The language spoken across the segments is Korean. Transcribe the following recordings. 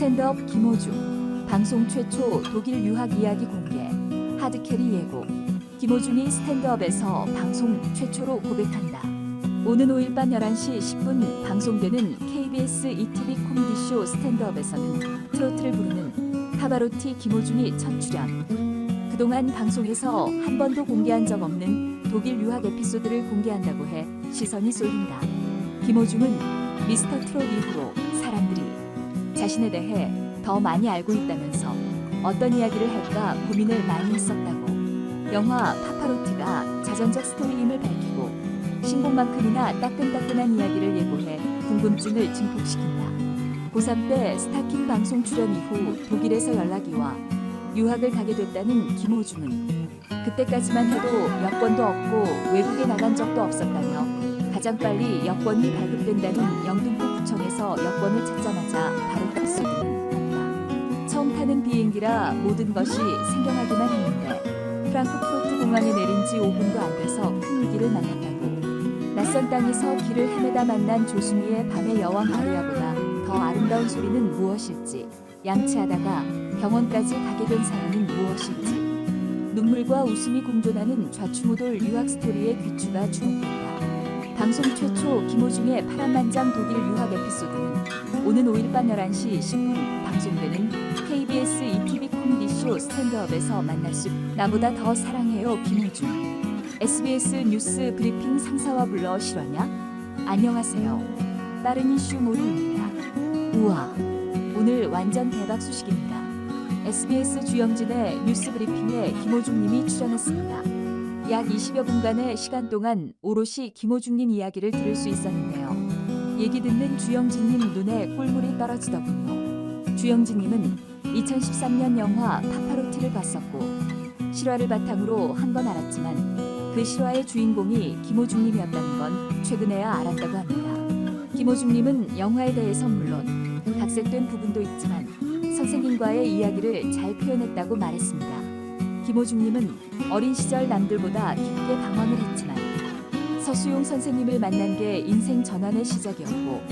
스탠드업 김호중, 방송 최초 독일 유학 이야기 공개, 하드캐리 예고, 김호중이 스탠드업에서 방송 최초로 고백한다. 오는 5일 밤 11시 10분 방송되는 KBS ETV 코미디쇼 스탠드업에서는 트로트를 부르는 파바로티 김호중이 첫 출연. 그동안 방송에서 한 번도 공개한 적 없는 독일 유학 에피소드를 공개한다고 해 시선이 쏠린다. 김호중은 미스터 트롯 이후로 사람들이 자신에 대해 더 많이 알고 있다면서 어떤 이야기를 할까 고민을 많이 했었다고. 영화 파파로티가 자전적 스토리임을 밝히고 신곡만큼이나 따끈따끈한 이야기를 예고해 궁금증을 증폭시킨다. 고3 때 스타킹 방송 출연 이후 독일에서 연락이 와 유학을 가게 됐다는 김호중은 그때까지만 해도 여권도 없고 외국에 나간 적도 없었다며 가장 빨리 여권이 발급된다는 영등포구청에서 여권을 찾자마자 바로 탑승은 한다. 처음 타는 비행기라 모든 것이 생경하기만 했는데 프랑크푸르트 공항에 내린 지 5분도 안 돼서 큰 위기를 만났다고. 낯선 땅에서 길을 헤매다 만난 조수미의 밤의 여왕 아리아보다 더 아름다운 소리는 무엇일지, 양치하다가 병원까지 가게 된 사연은 무엇일지, 눈물과 웃음이 공존하는 좌충우돌 유학 스토리의 귀추가 주목된다. 방송 최초 김호중의 파란만장 독일 유학 에피소드는 오는 5일 밤 11시 10분 방송되는 KBS ETV 코미디쇼 스탠드업에서 만날 수. 나보다 더 사랑해요 김호중. SBS 뉴스 브리핑 상사와 불러 실화냐? 안녕하세요. 빠른 이슈 모리입니다. 우와, 오늘 완전 대박 소식입니다. SBS 주영진의 뉴스 브리핑에 김호중님이 출연했습니다. 약 20여 분간의 시간 동안 오롯이 김호중님 이야기를 들을 수 있었는데요. 얘기 듣는 주영진님 눈에 꿀물이 떨어지더군요. 주영진님은 2013년 영화 파파로티를 봤었고 실화를 바탕으로 한 건 알았지만 그 실화의 주인공이 김호중님이었다는 건 최근에야 알았다고 합니다. 김호중님은 영화에 대해서 물론 각색된 부분도 있지만 선생님과의 이야기를 잘 표현했다고 말했습니다. 김호중님은 어린 시절 남들보다 깊게 방황을 했지만 서수용 선생님을 만난 게 인생 전환의 시작이었고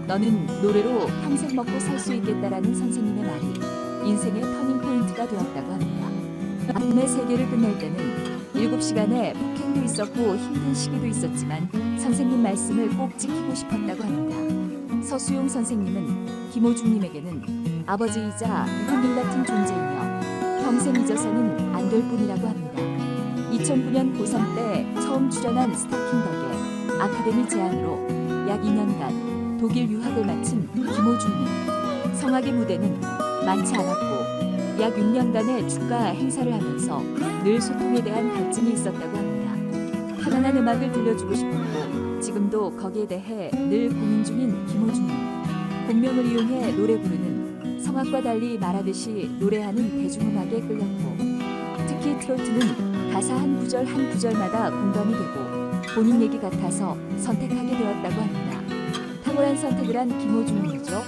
너는 노래로 평생 먹고 살 수 있겠다라는 선생님의 말이 인생의 터닝포인트가 되었다고 합니다. 아픔의 세계를 끝낼 때는 7시간의 폭행도 있었고 힘든 시기도 있었지만 선생님 말씀을 꼭 지키고 싶었다고 합니다. 서수용 선생님은 김호중님에게는 아버지이자 하늘 같은 존재이며 평생 잊어서는 안 될 뿐이라고 합니다. 2009년 고3 때 처음 출연한 스타킹 덕에 아카데미 제안으로 약 2년간 독일 유학을 마친 김호중님. 성악의 무대는 많지 않았고 약 6년간의 축가 행사를 하면서 늘 소통에 대한 갈증이 있었다고 합니다. 편안한 음악을 들려주고 싶었고 지금도 거기에 대해 늘 고민 중인 김호중님. 공명을 이용해 노래 부르는 성악과 달리 말하듯이 노래하는 대중음악에 끌렸고 특히 트로트는 가사 한 구절 한 구절마다 공감이 되고 본인 얘기 같아서 선택하게 되었다고 합니다. 탁월한 선택을 한 김호중님이죠.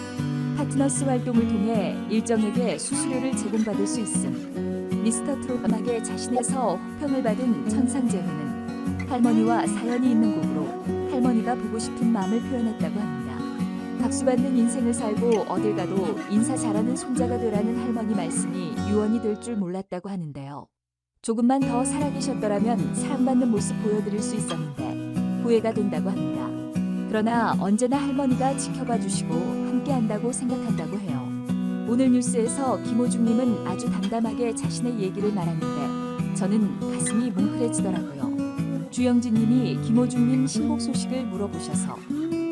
파트너스 활동을 통해 일정에게 수수료를 제공받을 수 있음. 미스터 트롯 음악에 자신에서 호평을 받은 천상재회는 할머니와 사연이 있는 곡으로 할머니가 보고 싶은 마음을 표현했다고 합니다. 박수받는 인생을 살고 어딜 가도 인사 잘하는 손자가 되라는 할머니 말씀이 유언이 될 줄 몰랐다고 하는데요. 조금만 더 살아계셨더라면 사랑받는 모습 보여드릴 수 있었는데 후회가 된다고 합니다. 그러나 언제나 할머니가 지켜봐 주시고 함께 한다고 생각한다고 해요. 오늘 뉴스에서 김호중님은 아주 담담하게 자신의 얘기를 말하는데 저는 가슴이 뭉클해지더라고요. 주영진님이 김호중님 신곡 소식을 물어보셔서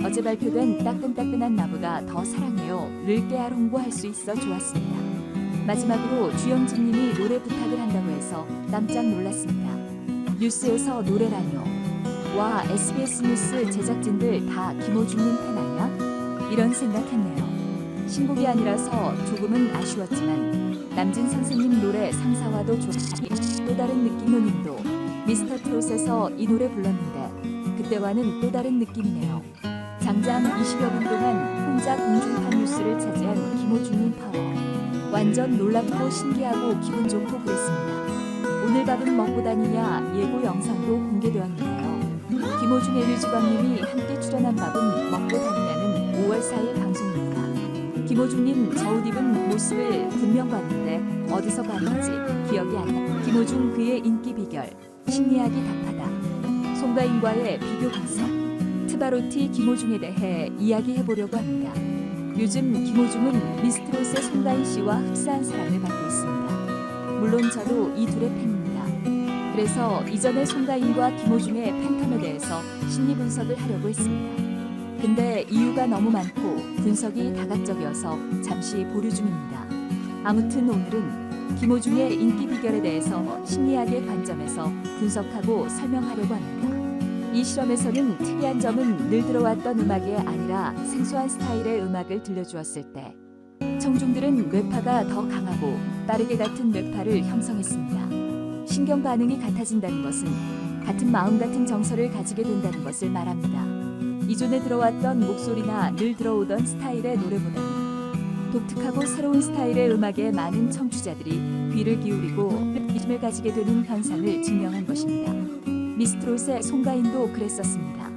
어제 발표된 따끈따끈한 나보다 더 사랑해요를 깨알 홍보할 수 있어 좋았습니다. 마지막으로 주영진님이 노래 부탁을 한다고 해서 깜짝 놀랐습니다. 뉴스에서 노래라뇨. 와, SBS 뉴스 제작진들 다 김호중님 팬 아니야? 이런 생각했네요. 신곡이 아니라서 조금은 아쉬웠지만 남진 선생님 노래 상사와도 좋지. 또 다른 느낌. 누님도 미스터 트롯에서 이 노래 불렀는데 그때와는 또 다른 느낌이네요. 장장 20여 분 동안 혼자 공중파 뉴스를 차지한 김호중님 파워. 완전 놀랍고 신기하고 기분 좋고 그랬습니다. 오늘 밥은 먹고 다니냐 예고 영상도 공개되었는데요. 김호중 LG광님이 함께 출연한 밥은 먹고 다니냐는 5월 4일 방송입니다. 김호중님 저 옷 입은 모습을 분명 봤는데 어디서 봤는지 기억이 안 나. 김호중 그의 인기 비결, 심리학이 답하다. 송가인과의 비교 분석. 트바로티 김호중에 대해 이야기해보려고 합니다. 요즘 김호중은 미스트롯의 송가인 씨와 흡사한 사랑을 받고 있습니다. 물론 저도 이 둘의 팬입니다. 그래서 이전에 송가인과 김호중의 팬텀에 대해서 심리 분석을 하려고 했습니다. 근데 이유가 너무 많고 분석이 다각적이어서 잠시 보류 중입니다. 아무튼 오늘은 김호중의 인기 비결에 대해서 심리학의 관점에서 분석하고 설명하려고 합니다. 이 실험에서는 특이한 점은 늘 들어왔던 음악이 아니라 생소한 스타일의 음악을 들려주었을 때 청중들은 뇌파가 더 강하고 빠르게 같은 뇌파를 형성했습니다. 신경 반응이 같아진다는 것은 같은 마음 같은 정서를 가지게 된다는 것을 말합니다. 이전에 들어왔던 목소리나 늘 들어오던 스타일의 노래보다는 독특하고 새로운 스타일의 음악에 많은 청취자들이 귀를 기울이고 호기심을 가지게 되는 현상을 증명한 것입니다. 미스트롯의 송가인도 그랬었습니다.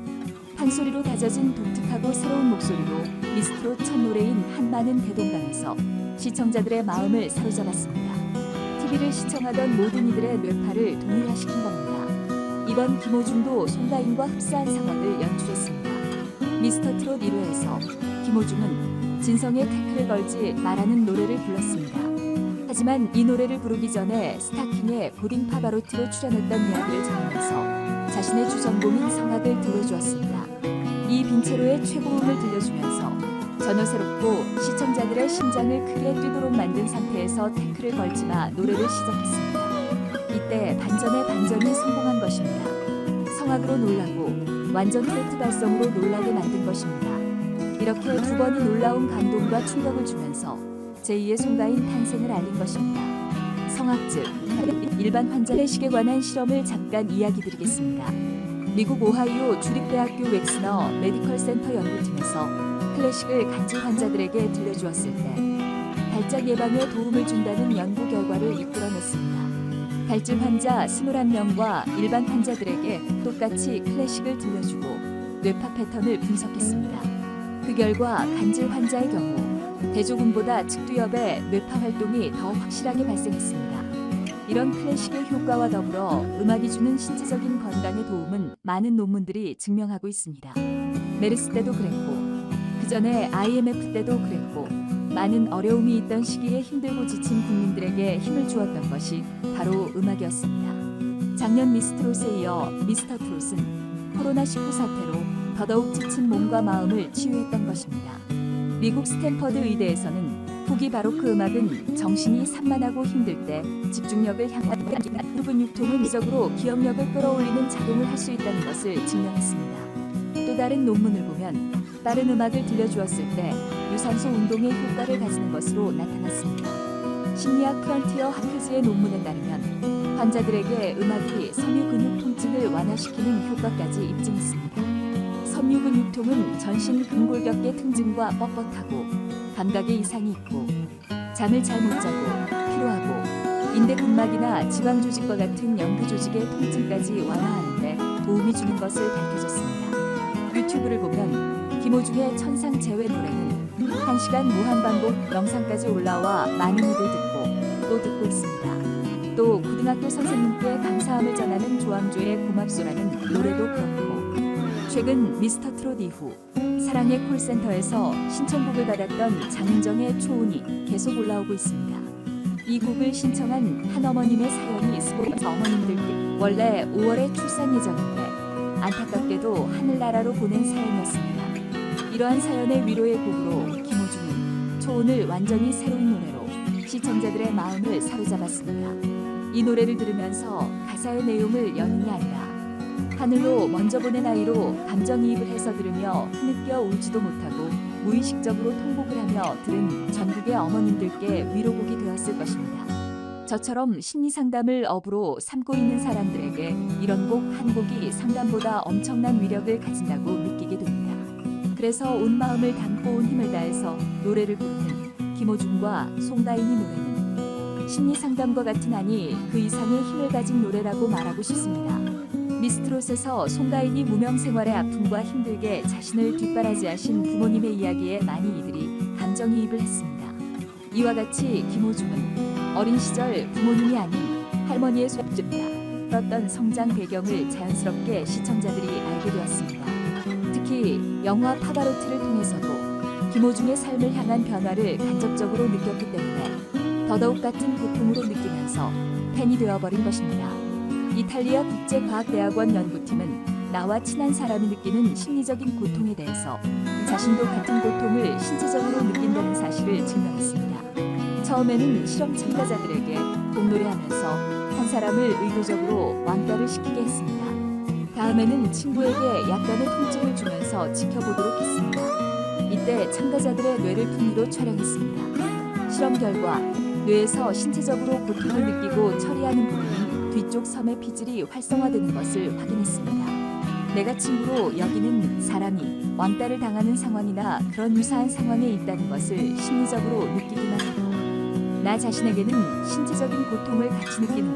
판소리로 다져진 독특하고 새로운 목소리로 미스트롯 첫 노래인 한마는 대동강에서 시청자들의 마음을 사로잡았습니다. TV를 시청하던 모든 이들의 뇌파를 동일화시킨 겁니다. 이번 김호중도 송가인과 흡사한 상황을 연출했습니다. 미스터 트롯 1회에서 김호중은 진성의 태클을 걸지 말라는 노래를 불렀습니다. 하지만 이 노래를 부르기 전에 스타킹의 고딩 파바로티로 출연했던 이야기를 전하면서 자신의 주전공인 성악을 들려주었습니다. 이 빈체로의 최고음을 들려주면서 전혀 새롭고 시청자들의 심장을 크게 뛰도록 만든 상태에서 태클을 걸지 마 노래를 시작했습니다. 이때 반전의 반전이 성공한 것입니다. 성악으로 놀라고 완전 트로트 발성으로 놀라게 만든 것입니다. 이렇게 두 번이 놀라운 감동과 충격을 주면서 제2의 송가인 탄생을 알린 것입니다. 성악 즉 일반 환자의식에 관한 실험을 잠깐 이야기 드리겠습니다. 미국 오하이오 주립대학교 웩스너 메디컬 센터 연구팀에서 클래식을 간질 환자들에게 들려주었을 때 발작 예방에 도움을 준다는 연구 결과를 이끌어냈습니다. 갈증 환자 21명과 일반 환자들에게 똑같이 클래식을 들려주고 뇌파 패턴을 분석했습니다. 그 결과 간질 환자의 경우 대조군보다 측두엽의 뇌파 활동이 더 확실하게 발생했습니다. 이런 클래식의 효과와 더불어 음악이 주는 신체적인 건강에 도움은 많은 논문들이 증명하고 있습니다. 메르스 때도 그랬고 그 전에 IMF 때도 그랬고 많은 어려움이 있던 시기에 힘들고 지친 국민들에게 힘을 주었던 것이 바로 음악이었습니다. 작년 미스트롯에 이어 미스터 트롯은 코로나19 사태로 더더욱 지친 몸과 마음을 치유했던 것입니다. 미국 스탠퍼드 의대에서는 후기 바로크 음악은 정신이 산만하고 힘들 때 집중력을 향한 근육통은 미적으로 기억력을 끌어올리는 작용을 할 수 있다는 것을 증명했습니다. 또 다른 논문을 보면 다른 음악을 들려주었을 때 유산소 운동의 효과를 가지는 것으로 나타났습니다. 심리학 프런티어 하크즈의 논문에 따르면 환자들에게 음악이 섬유 근육 통증을 완화시키는 효과까지 입증했습니다. 섬유 근육통은 전신 근골격계 통증과 뻣뻣하고 감각에 이상이 있고 잠을 잘 못 자고 피로하고 인대 근막이나 지방 조직과 같은 연구 조직의 통증까지 완화하는 데 도움이 주는 것을 밝혀졌습니다. 유튜브를 보면 김호중의 천상 재회 노래는 1시간 무한반복 영상까지 올라와 많은 이들 듣고 또 듣고 있습니다. 또 고등학교 선생님께 감사함을 전하는 조항조의 고맙소라는 노래도 그렇고 최근 미스터 트롯 이후 사랑의 콜센터에서 신청곡을 받았던 장은정의 초혼이 계속 올라오고 있습니다. 이 곡을 신청한 한 어머님의 사연이 스포츠 어머님들께 원래 5월에 출산 예정인데 안타깝게도 하늘나라로 보낸 사연이었습니다. 이러한 사연의 위로의 곡으로 김호중은 초혼을 완전히 새로운 노래로 시청자들의 마음을 사로잡았습니다. 이 노래를 들으면서 가사의 내용을 연인이 아니라 하늘로 먼저 보낸 아이로 감정이입을 해서 들으며 흐느껴 울지도 못하고 무의식적으로 통곡을 하며 들은 전국의 어머님들께 위로곡이 되었을 것입니다. 저처럼 심리상담을 업으로 삼고 있는 사람들에게 이런 곡 한 곡이 상담보다 엄청난 위력을 가진다고 느끼게 됩니다. 그래서 온 마음을 담고 온 힘을 다해서 노래를 부르는 김호중과 송가인의 노래는 심리상담과 같은 아니 그 이상의 힘을 가진 노래라고 말하고 싶습니다. 미스트롯에서 송가인이 무명 생활의 아픔과 힘들게 자신을 뒷바라지하신 부모님의 이야기에 많이 이들이 감정이입을 했습니다. 이와 같이 김호중은 어린 시절 부모님이 아닌 할머니의 손주다 어떤 성장 배경을 자연스럽게 시청자들이 알게 되었습니다. 특히 영화 파바로티를 통해서도 김호중의 삶을 향한 변화를 간접적으로 느꼈기 때문에 더더욱 같은 고통으로 느끼면서 팬이 되어버린 것입니다. 이탈리아 국제과학대학원 연구팀은 나와 친한 사람이 느끼는 심리적인 고통에 대해서 자신도 같은 고통을 신체적으로 느낀다는 사실을 증명했습니다. 처음에는 실험 참가자들에게 공놀이하면서 한 사람을 의도적으로 왕따를 시키게 했습니다. 다음에는 친구에게 약간의 통증을 주면서 지켜보도록 했습니다. 이때 참가자들의 뇌를 풍미로 촬영했습니다. 실험 결과 뇌에서 신체적으로 고통을 느끼고 처리하는 부분인 뒤쪽 섬의 피질이 활성화되는 것을 확인했습니다. 내가 친구로 여기는 사람이 왕따를 당하는 상황이나 그런 유사한 상황에 있다는 것을 심리적으로 느끼기만 해도 나 자신에게는 신체적인 고통을 같이 느끼는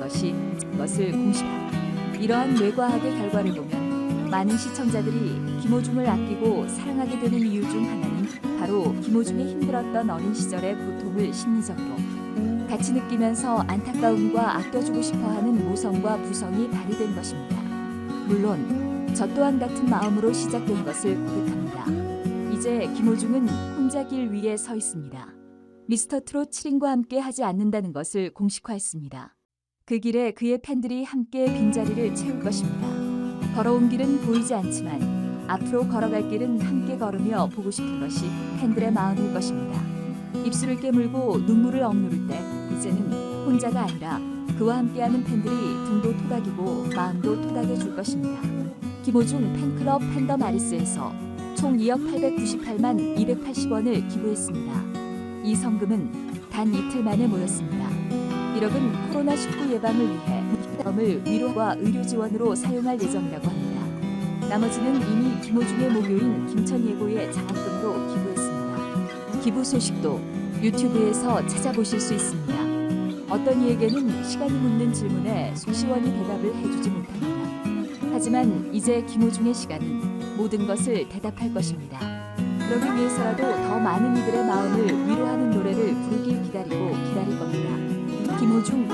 것을 공식합니다. 이러한 뇌과학의 결과를 보면 많은 시청자들이 김호중을 아끼고 사랑하게 되는 이유 중 하나는 바로 김호중의 힘들었던 어린 시절의 고통을 심리적으로 같이 느끼면서 안타까움과 아껴주고 싶어하는 모성과 부성이 발휘된 것입니다. 물론 저 또한 같은 마음으로 시작된 것을 고백합니다. 이제 김호중은 혼자 길 위에 서 있습니다. 미스터 트롯 7인과 함께 하지 않는다는 것을 공식화했습니다. 그 길에 그의 팬들이 함께 빈자리를 채울 것입니다. 걸어온 길은 보이지 않지만 앞으로 걸어갈 길은 함께 걸으며 보고 싶은 것이 팬들의 마음일 것입니다. 입술을 깨물고 눈물을 억누를 때 이제는 혼자가 아니라 그와 함께하는 팬들이 등도 토닥이고 마음도 토닥여 줄 것입니다. 김호중 팬클럽 팬덤 아리스에서 총 2억 898만 280원을 기부했습니다. 이 성금은 단 이틀 만에 모였습니다. 1억은 코로나19 예방을 위해 을 위로와 의료 지원으로 사용할 예정이라고 합니다. 나머지는 이미 김호중의 모교인 김천예고의 장학금도 기부했습니다. 기부 소식도 유튜브에서 찾아보실 수 있습니다. 어떤 이에게는 시간이 묻는 질문에 소시원히 대답을 해주지 못합니다. 하지만 이제 김호중의 시간은 모든 것을 대답할 것입니다. 그러기 위해서라도 더 많은 이들의 마음을 위로하는 노래를 부르길 기다릴 겁니다. 김호중